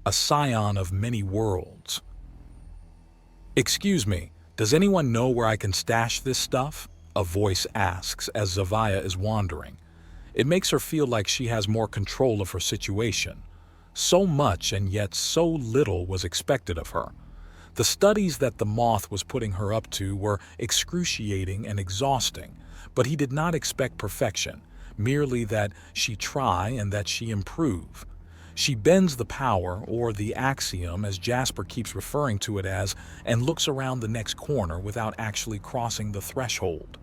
a scion of many worlds. "Excuse me, does anyone know where I can stash this stuff?" a voice asks as Zava is wandering. It makes her feel like she has more control of her situation. So much and yet so little was expected of her. The studies that the moth was putting her up to were excruciating and exhausting, but he did not expect perfection, merely that she try and that she improve. She bends the power, or the axiom as Jasper keeps referring to it as, and looks around the next corner without actually crossing the threshold.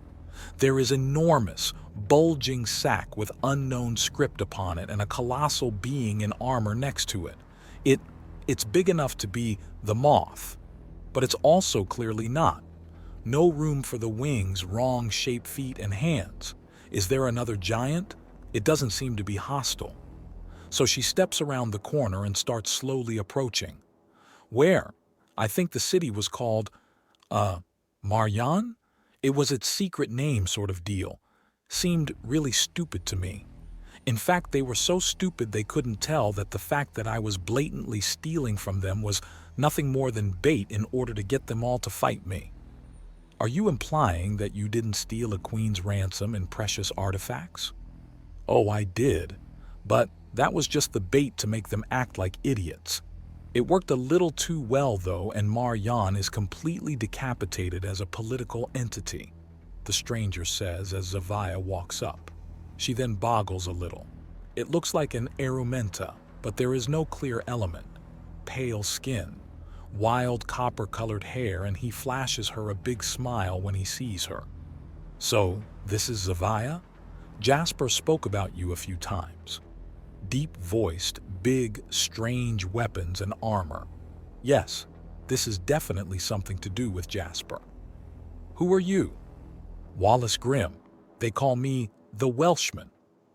There is enormous, bulging sack with unknown script upon it and a colossal being in armor next to it. It's big enough to be the moth, but it's also clearly not. No room for the wings, wrong shaped feet and hands. Is there another giant? It doesn't seem to be hostile. So she steps around the corner and starts slowly approaching. Where? I think the city was called, Marjan? It was its secret name sort of deal. Seemed really stupid to me. In fact, they were so stupid they couldn't tell that the fact that I was blatantly stealing from them was nothing more than bait in order to get them all to fight me. Are you implying that you didn't steal a queen's ransom and precious artifacts? Oh, I did. But that was just the bait to make them act like idiots. It worked a little too well, though, and Marjan is completely decapitated as a political entity, the stranger says as Zava walks up. She then boggles a little. It looks like an Arumenta, but there is no clear element. Pale skin, wild copper-colored hair, and he flashes her a big smile when he sees her. So, this is Zava? Jasper spoke about you a few times. Deep-voiced, big, strange weapons and armor. Yes, this is definitely something to do with Jasper. Who are you? Wallace Grimm. They call me the Welshman.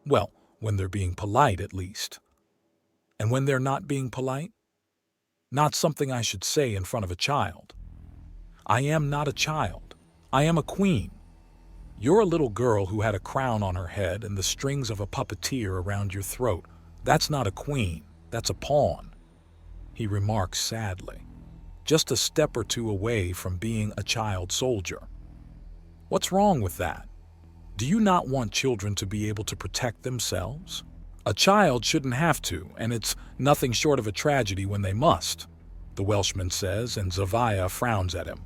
Well, when they're being polite, at least. And when they're not being polite? Not something I should say in front of a child. I am not a child. I am a queen. You're a little girl who had a crown on her head and the strings of a puppeteer around your throat. That's not a queen, that's a pawn, he remarks sadly. Just a step or two away from being a child soldier. What's wrong with that? Do you not want children to be able to protect themselves? A child shouldn't have to, and it's nothing short of a tragedy when they must, the Welshman says, and Zava frowns at him.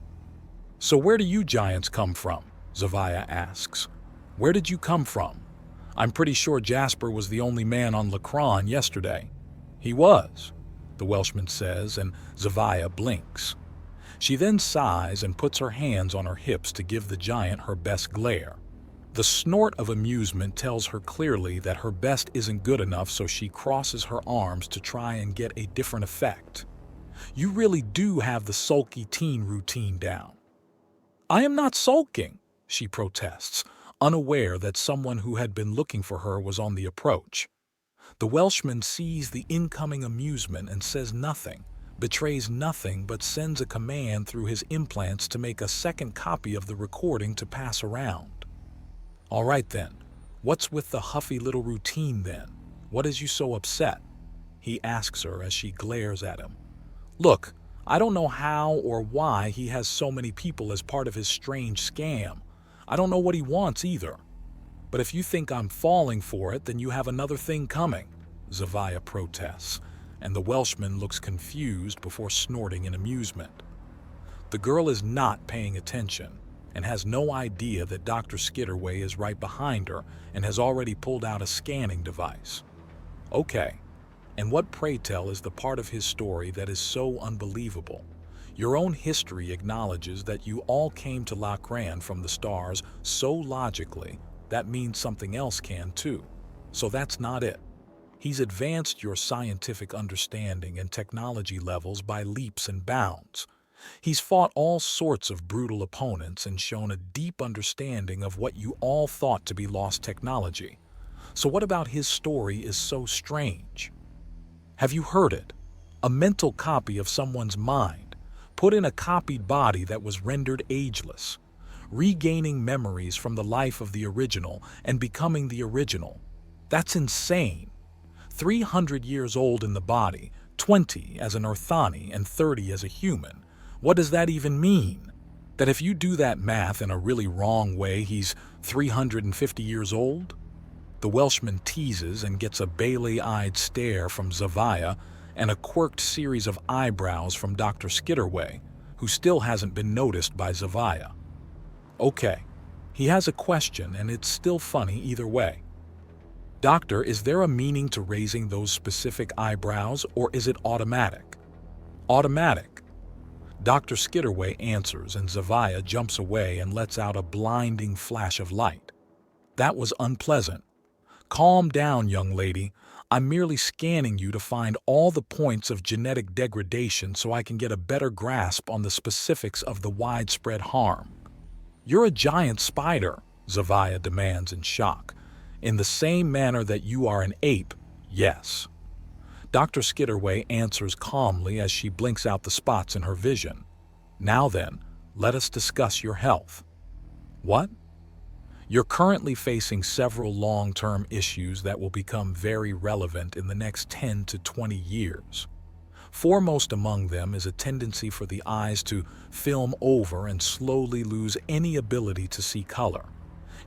So where do you giants come from? Zava asks. Where did you come from? I'm pretty sure Jasper was the only man on Lacron yesterday. He was, the Welshman says, and Zava blinks. She then sighs and puts her hands on her hips to give the giant her best glare. The snort of amusement tells her clearly that her best isn't good enough, so she crosses her arms to try and get a different effect. You really do have the sulky teen routine down. I am not sulking, she protests, unaware that someone who had been looking for her was on the approach. The Welshman sees the incoming amusement and says nothing, betrays nothing, but sends a command through his implants to make a second copy of the recording to pass around. All right then, what's with the huffy little routine then? What is you so upset? He asks her as she glares at him. Look, I don't know how or why he has so many people as part of his strange scam. I don't know what he wants either. But if you think I'm falling for it, then you have another thing coming, Zava protests, and the Welshman looks confused before snorting in amusement. The girl is not paying attention and has no idea that Dr. Skitterway is right behind her and has already pulled out a scanning device. Okay, and what, pray tell, is the part of his story that is so unbelievable? Your own history acknowledges that you all came to Lacran from the stars so logically, that means something else can too. So that's not it. He's advanced your scientific understanding and technology levels by leaps and bounds. He's fought all sorts of brutal opponents and shown a deep understanding of what you all thought to be lost technology. So what about his story is so strange? Have you heard it? A mental copy of someone's mind, put in a copied body that was rendered ageless, regaining memories from the life of the original and becoming the original. That's insane. 300 years old in the body, 20 as an Orthani and 30 as a human. What does that even mean? That if you do that math in a really wrong way, he's 350 years old? The Welshman teases and gets a Bailey-eyed stare from Zava and a quirked series of eyebrows from Dr. Skitterway, who still hasn't been noticed by Zava. Okay, he has a question and it's still funny either way. Doctor, is there a meaning to raising those specific eyebrows, or is it automatic? Automatic. Dr. Skitterway answers and Zava jumps away and lets out a blinding flash of light. That was unpleasant. Calm down, young lady. I'm merely scanning you to find all the points of genetic degradation so I can get a better grasp on the specifics of the widespread harm. You're a giant spider, Zava demands in shock. In the same manner that you are an ape, yes. Dr. Skitterway answers calmly as she blinks out the spots in her vision. Now then, let us discuss your health. What? You're currently facing several long-term issues that will become very relevant in the next 10 to 20 years. Foremost among them is a tendency for the eyes to film over and slowly lose any ability to see color.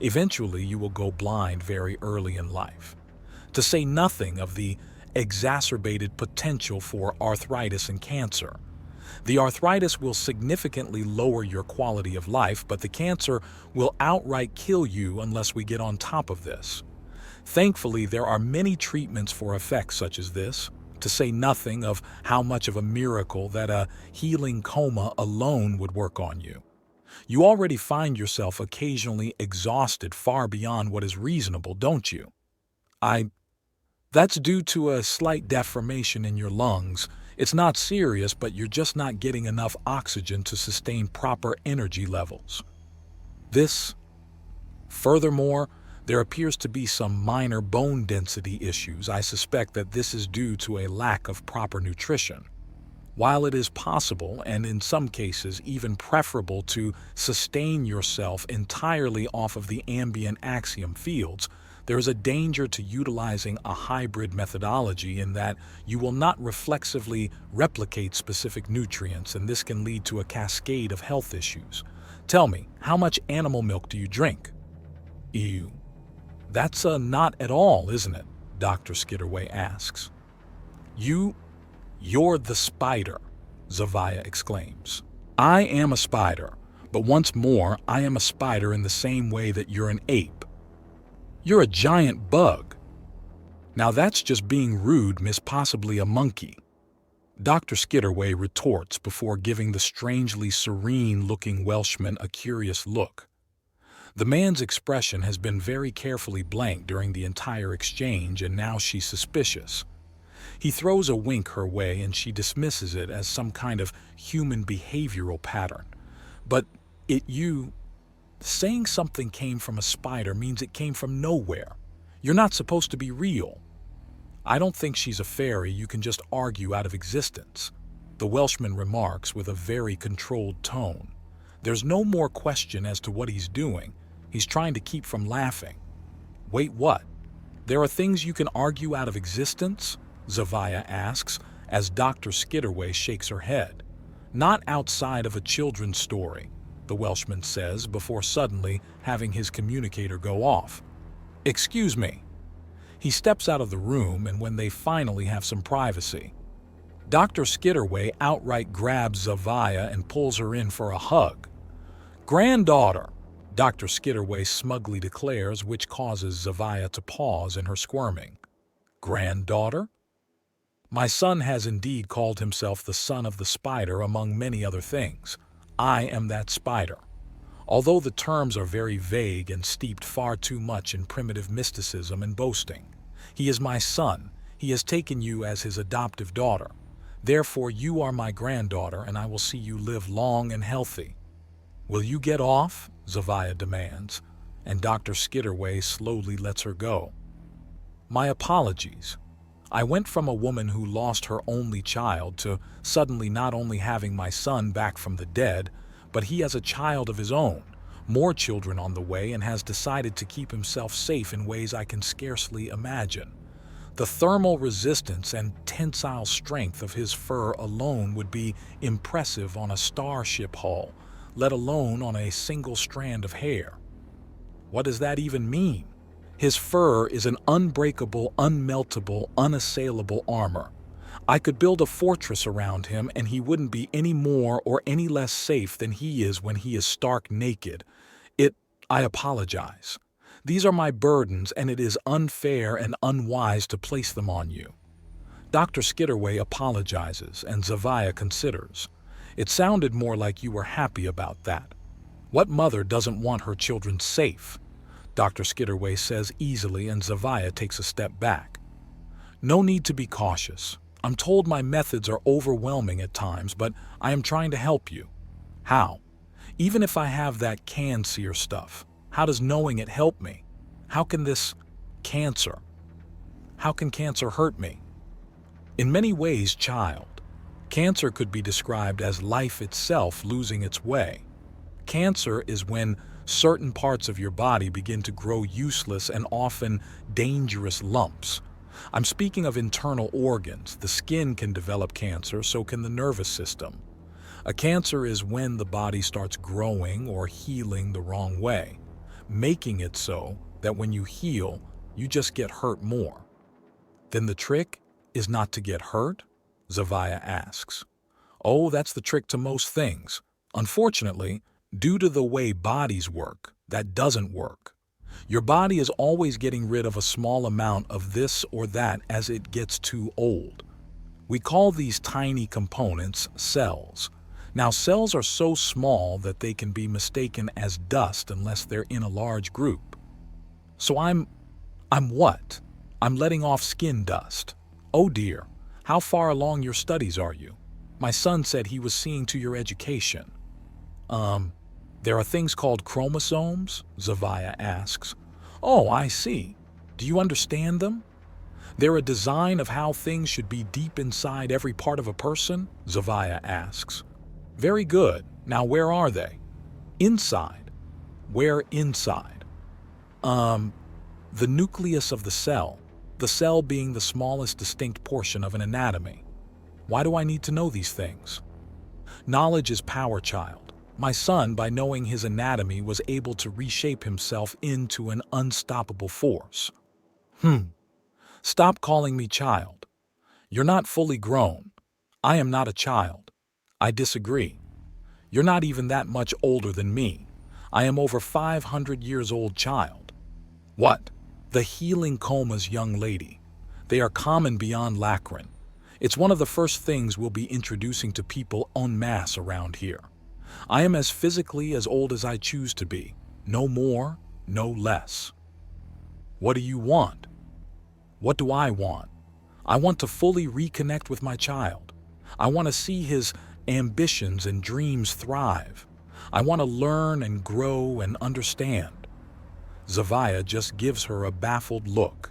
Eventually, you will go blind very early in life. To say nothing of the exacerbated potential for arthritis and cancer. The arthritis will significantly lower your quality of life, but the cancer will outright kill you unless we get on top of this. Thankfully, there are many treatments for effects such as this, to say nothing of how much of a miracle that a healing coma alone would work on you. You already find yourself occasionally exhausted far beyond what is reasonable, don't you? That's due to a slight deformation in your lungs. It's not serious, but you're just not getting enough oxygen to sustain proper energy levels. Furthermore, there appears to be some minor bone density issues. I suspect that this is due to a lack of proper nutrition. While it is possible, and in some cases even preferable, to sustain yourself entirely off of the ambient axiom fields, there is a danger to utilizing a hybrid methodology in that you will not reflexively replicate specific nutrients, and this can lead to a cascade of health issues. Tell me, how much animal milk do you drink? Ew. That's not at all, isn't it? Dr. Skitterway asks. You're the spider, Zava exclaims. I am a spider, but once more, I am a spider in the same way that you're an ape. You're a giant bug. Now that's just being rude, miss, possibly a monkey. Dr. Skitterway retorts before giving the strangely serene-looking Welshman a curious look. The man's expression has been very carefully blank during the entire exchange, and now she's suspicious. He throws a wink her way and she dismisses it as some kind of human behavioral pattern. But saying something came from a spider means it came from nowhere. You're not supposed to be real. I don't think she's a fairy you can just argue out of existence, the Welshman remarks with a very controlled tone. There's no more question as to what he's doing. He's trying to keep from laughing. Wait, what? There are things you can argue out of existence? Zava asks as Dr. Skitterway shakes her head. Not outside of a children's story, the Welshman says before suddenly having his communicator go off. Excuse me. He steps out of the room, and when they finally have some privacy, Dr. Skitterway outright grabs Zava and pulls her in for a hug. Granddaughter, Dr. Skitterway smugly declares, which causes Zava to pause in her squirming. Granddaughter? My son has indeed called himself the son of the spider, among many other things. I am that spider. Although the terms are very vague and steeped far too much in primitive mysticism and boasting. He is my son. He has taken you as his adoptive daughter. Therefore, you are my granddaughter, and I will see you live long and healthy. Will you get off? Zava demands, and Dr. Skitterway slowly lets her go. My apologies. I went from a woman who lost her only child to suddenly not only having my son back from the dead, but he has a child of his own, more children on the way, and has decided to keep himself safe in ways I can scarcely imagine. The thermal resistance and tensile strength of his fur alone would be impressive on a starship hull, let alone on a single strand of hair. What does that even mean? His fur is an unbreakable, unmeltable, unassailable armor. I could build a fortress around him and he wouldn't be any more or any less safe than he is when he is stark naked. I apologize. These are my burdens and it is unfair and unwise to place them on you. Dr. Skitterway apologizes and Zava considers. It sounded more like you were happy about that. What mother doesn't want her children safe? Dr. Skitterway says easily and Zava takes a step back. No need to be cautious. I'm told my methods are overwhelming at times, but I am trying to help you. How? Even if I have that can-seer stuff, how does knowing it help me? How can cancer hurt me? In many ways, child, cancer could be described as life itself losing its way. Cancer is when certain parts of your body begin to grow useless and often dangerous lumps. I'm speaking of internal organs. The skin can develop cancer, so can the nervous system. A cancer is when the body starts growing or healing the wrong way, making it so that when you heal, you just get hurt more. Then the trick is not to get hurt? Zava asks. Oh, that's the trick to most things. Unfortunately, due to the way bodies work, that doesn't work. Your body is always getting rid of a small amount of this or that as it gets too old. We call these tiny components cells. Now, cells are so small that they can be mistaken as dust unless they're in a large group. So I'm what? I'm letting off skin dust. Oh dear, how far along your studies are you? My son said he was seeing to your education. There are things called chromosomes? Zava asks. Oh, I see. Do you understand them? They're a design of how things should be deep inside every part of a person? Zava asks. Very good. Now where are they? Inside. Where inside? The nucleus of the cell being the smallest distinct portion of an anatomy. Why do I need to know these things? Knowledge is power, child. My son, by knowing his anatomy, was able to reshape himself into an unstoppable force. Stop calling me child. You're not fully grown. I am not a child. I disagree. You're not even that much older than me. I am over 500 years old, child. What? The healing comas, young lady. They are common beyond Lacrin. It's one of the first things we'll be introducing to people en masse around here. I am as physically as old as I choose to be. No more, no less. What do you want? What do I want? I want to fully reconnect with my child. I want to see his ambitions and dreams thrive. I want to learn and grow and understand. Zava just gives her a baffled look.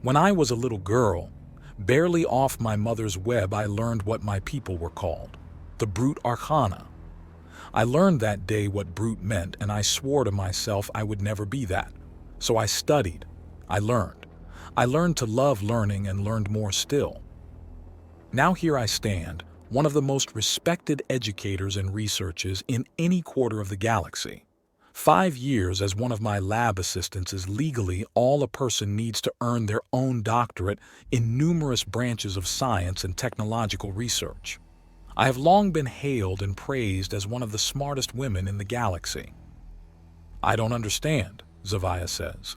When I was a little girl, barely off my mother's web, I learned what my people were called, the Brute Arcana. I learned that day what brute meant, and I swore to myself I would never be that. So I studied. I learned. I learned to love learning and learned more still. Now here I stand, one of the most respected educators and researchers in any quarter of the galaxy. 5 years as one of my lab assistants is legally all a person needs to earn their own doctorate in numerous branches of science and technological research. I have long been hailed and praised as one of the smartest women in the galaxy. I don't understand, Zava says.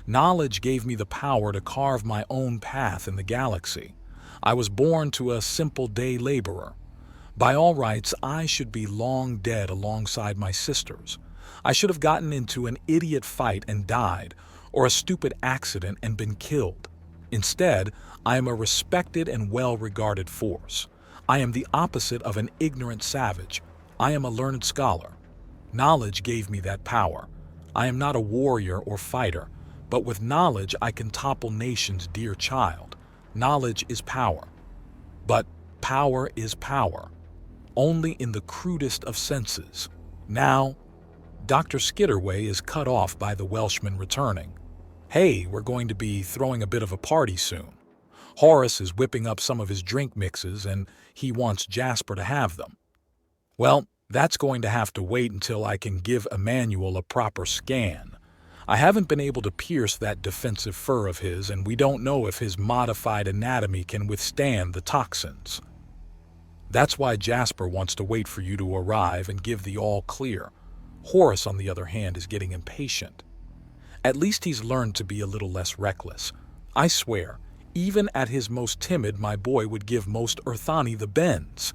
Knowledge gave me the power to carve my own path in the galaxy. I was born to a simple day laborer. By all rights, I should be long dead alongside my sisters. I should have gotten into an idiot fight and died, or a stupid accident and been killed. Instead, I am a respected and well-regarded force. I am the opposite of an ignorant savage. I am a learned scholar. Knowledge gave me that power. I am not a warrior or fighter, but with knowledge I can topple nations, dear child. Knowledge is power. But power is power, only in the crudest of senses. Now, Dr. Skitterway is cut off by the Welshman returning. Hey, we're going to be throwing a bit of a party soon. Horace is whipping up some of his drink mixes and he wants Jasper to have them. Well, that's going to have to wait until I can give Emmanuel a proper scan. I haven't been able to pierce that defensive fur of his, and we don't know if his modified anatomy can withstand the toxins. That's why Jasper wants to wait for you to arrive and give the all clear. Horace, on the other hand, is getting impatient. At least he's learned to be a little less reckless. I swear, even at his most timid, my boy would give most Earthani the bends.